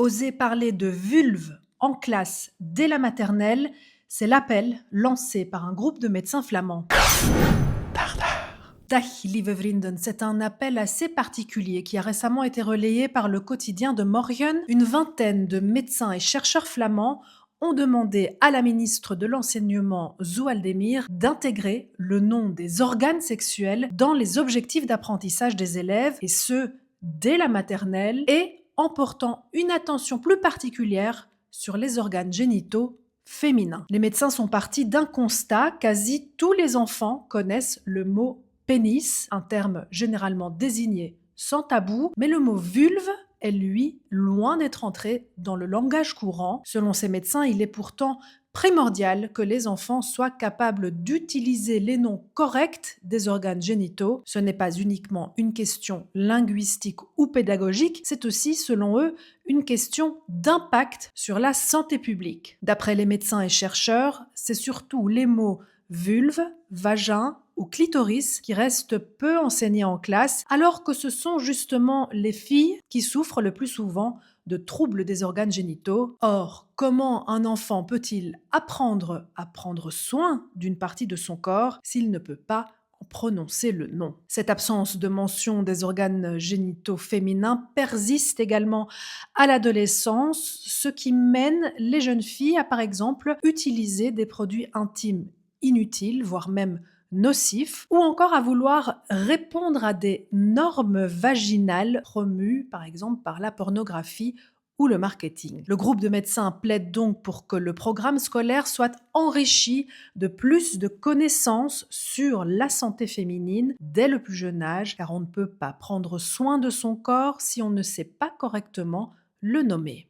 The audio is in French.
Oser parler de vulve en classe dès la maternelle, c'est l'appel lancé par un groupe de médecins flamands. Dag, lieve vrienden, c'est un appel assez particulier qui a récemment été relayé par le quotidien de Morgen. Une vingtaine de médecins et chercheurs flamands ont demandé à la ministre de l'Enseignement, Zoualdemir, d'intégrer le nom des organes sexuels dans les objectifs d'apprentissage des élèves, et ce, dès la maternelle, et en portant une attention plus particulière sur les organes génitaux féminins. Les médecins sont partis d'un constat: quasi tous les enfants connaissent le mot pénis, un terme généralement désigné sans tabou, mais le mot vulve est, lui, loin d'être entré dans le langage courant. Selon ces médecins, il est pourtant primordial que les enfants soient capables d'utiliser les noms corrects des organes génitaux. Ce n'est pas uniquement une question linguistique ou pédagogique, c'est aussi, selon eux, une question d'impact sur la santé publique. D'après les médecins et chercheurs, c'est surtout les mots vulve, vagin ou clitoris qui restent peu enseignés en classe, alors que ce sont justement les filles qui souffrent le plus souvent de troubles des organes génitaux. Or, comment un enfant peut-il apprendre à prendre soin d'une partie de son corps s'il ne peut pas en prononcer le nom? Cette absence de mention des organes génitaux féminins persiste également à l'adolescence, ce qui mène les jeunes filles à, par exemple, utiliser des produits intimes inutiles, voire même nocifs, ou encore à vouloir répondre à des normes vaginales promues, par exemple, par la pornographie ou le marketing. Le groupe de médecins plaide donc pour que le programme scolaire soit enrichi de plus de connaissances sur la santé féminine dès le plus jeune âge, car on ne peut pas prendre soin de son corps si on ne sait pas correctement le nommer.